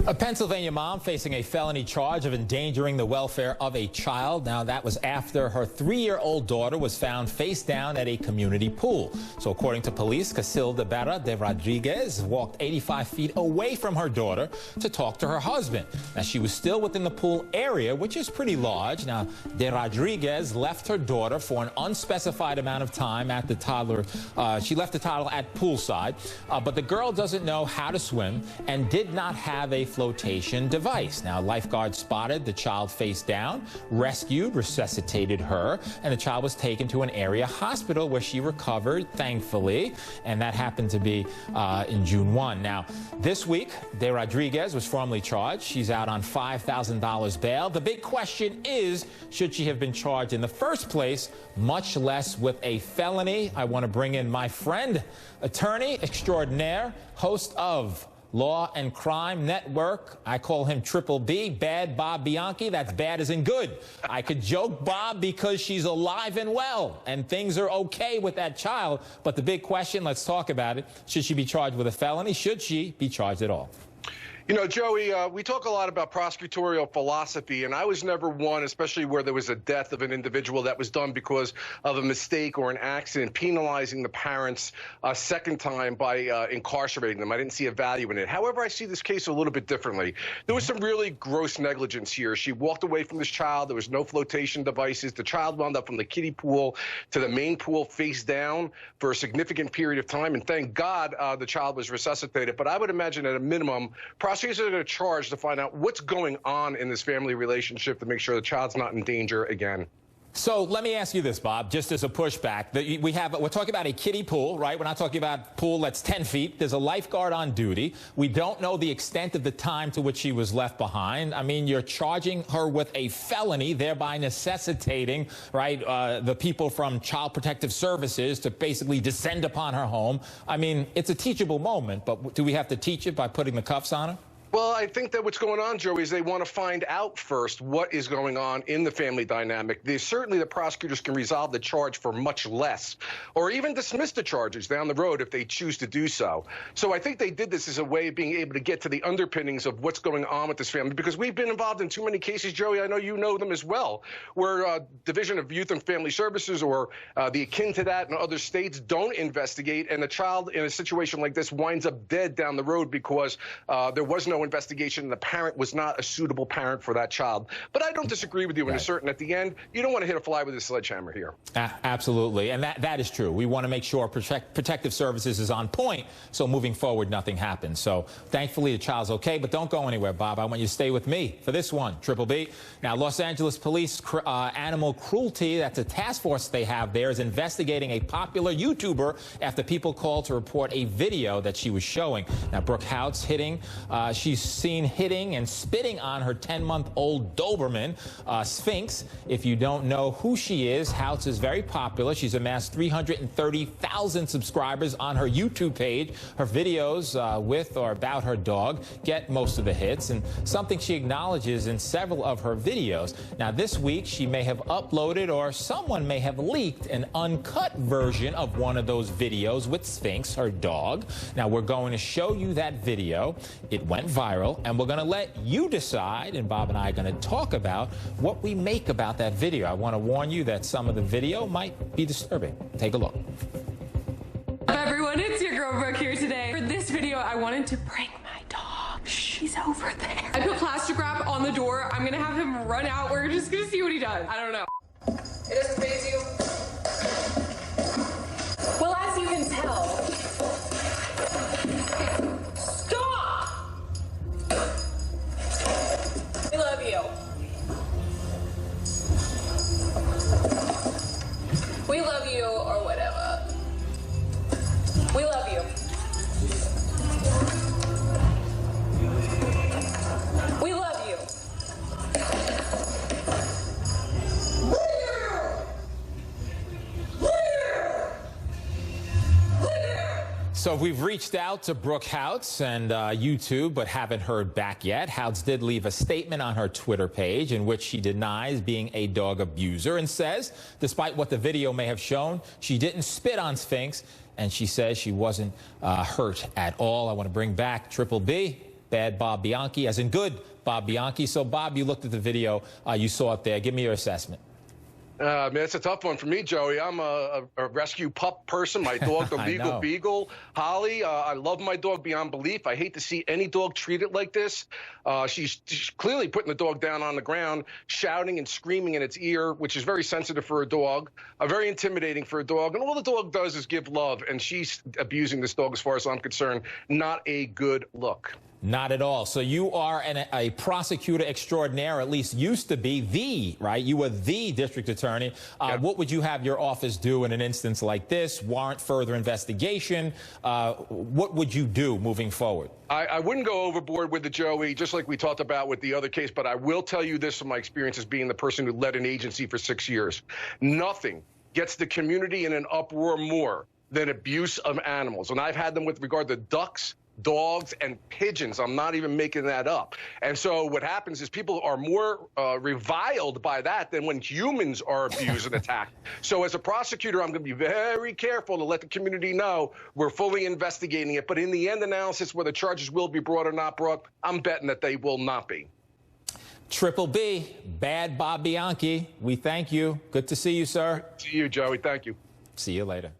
A Pennsylvania mom facing a felony charge of endangering the welfare of a child. Now, that was after her 3-year-old daughter was found face down at a community pool. So according to police, Casilda Berra de Rodriguez walked 85 feet away from her daughter to talk to her husband. Now, she was still within the pool area, which is pretty large. Now, de Rodriguez left her daughter for an unspecified amount of time at the toddler. She left the toddler at poolside, but the girl doesn't know how to swim and did not have a flotation device. Now, lifeguard spotted the child face down, rescued, resuscitated her, and the child was taken to an area hospital where she recovered, thankfully, and that happened to be in June 1. Now, this week, De Rodriguez was formally charged. She's out on $5,000 bail. The big question is, should she have been charged in the first place, much less with a felony? I want to bring in my friend, attorney extraordinaire, host of Law and Crime Network. I call him Triple B, Bad Bob Bianchi. That's bad as in good. I could joke Bob because she's alive and well, and things are okay with that child. But the big question, let's talk about it. Should she be charged with a felony? Should she be charged at all? You know, Joey, we talk a lot about prosecutorial philosophy, and I was never one, especially where there was a death of an individual that was done because of a mistake or an accident, penalizing the parents a second time by incarcerating them. I didn't see a value in it. However, I see this case a little bit differently. There was some really gross negligence here. She walked away from this child. There was no flotation devices. The child wound up from the kiddie pool to the main pool face down for a significant period of time, and thank God the child was resuscitated. But I would imagine at a minimum, prosecutors are going to charge to find out what's going on in this family relationship to make sure the child's not in danger again. So let me ask you this, Bob, just as a pushback. We're talking about a kiddie pool, right? We're not talking about a pool that's 10 feet. There's a lifeguard on duty. We don't know the extent of the time to which she was left behind. I mean, you're charging her with a felony, thereby necessitating, right, the people from Child Protective Services to basically descend upon her home. I mean, it's a teachable moment, but do we have to teach it by putting the cuffs on her? Well, I think that what's going on, Joey, is they want to find out first what is going on in the family dynamic. Certainly the prosecutors can resolve the charge for much less, or even dismiss the charges down the road if they choose to do so. So I think they did this as a way of being able to get to the underpinnings of what's going on with this family, because we've been involved in too many cases, Joey, I know you know them as well, where Division of Youth and Family Services or the akin to that in other states don't investigate, and the child in a situation like this winds up dead down the road because there was no investigation and the parent was not a suitable parent for that child. But I don't disagree with you in a certain, at the end, you don't want to hit a fly with a sledgehammer here. Absolutely, and that is true. We want to make sure Protective Services is on point, so moving forward, nothing happens. So thankfully, the child's okay, but don't go anywhere, Bob. I want you to stay with me for this one, Triple B. Now, Los Angeles Police Animal Cruelty, that's a task force they have there, is investigating a popular YouTuber after people called to report a video that she was showing. Now, Brooke Hout's she's seen hitting and spitting on her 10-month-old Doberman, Sphinx. If you don't know who she is, Houtz is very popular. She's amassed 330,000 subscribers on her YouTube page. Her videos with or about her dog get most of the hits, and something she acknowledges in several of her videos. Now, this week, she may have uploaded or someone may have leaked an uncut version of one of those videos with Sphinx, her dog. Now, we're going to show you that video. It went viral, and we're going to let you decide, and Bob and I are going to talk about what we make about that video. I want to warn you that some of the video might be disturbing. Take a look. Hi everyone, it's your girl Brooke here today. For this video, I wanted to prank my dog. She's over there. I put plastic wrap on the door. I'm going to have him run out. We're just going to see what he does. I don't know. It doesn't faze you. Well, as you can tell, we love you. We love you, or whatever. We love you. We love you. So we've reached out to Brooke Houtz and YouTube, but haven't heard back yet. Houtz did leave a statement on her Twitter page in which she denies being a dog abuser and says, despite what the video may have shown, she didn't spit on Sphinx, and she says she wasn't hurt at all. I want to bring back Triple B. bad Bob Bianchi, as in good Bob Bianchi. So, Bob, you looked at the video. You saw it there. Give me your assessment. Man, it's a tough one for me, Joey. I'm a rescue pup person. My dog, the legal beagle, Holly. I love my dog beyond belief. I hate to see any dog treated like this. She's clearly putting the dog down on the ground, shouting and screaming in its ear, which is very sensitive for a dog, very intimidating for a dog. And all the dog does is give love, and she's abusing this dog as far as I'm concerned. Not a good look. Not at all. So you are a prosecutor extraordinaire, or at least used to be right? You were the district attorney. Yep. What would you have your office do in an instance like this? Warrant further investigation? What would you do moving forward? I wouldn't go overboard with the Joey, just like we talked about with the other case, but I will tell you this from my experience as being the person who led an agency for 6 years. Nothing gets the community in an uproar more than abuse of animals. And I've had them with regard to ducks, dogs, and pigeons. I'm not even making that up. And so what happens is people are more reviled by that than when humans are abused and attacked. So as a prosecutor, I'm going to be very careful to let the community know we're fully investigating it. But in the end analysis, whether charges will be brought or not brought, I'm betting that they will not be. Triple B, bad Bob Bianchi. We thank you. Good to see you, sir. See you, Joey. Thank you. See you later.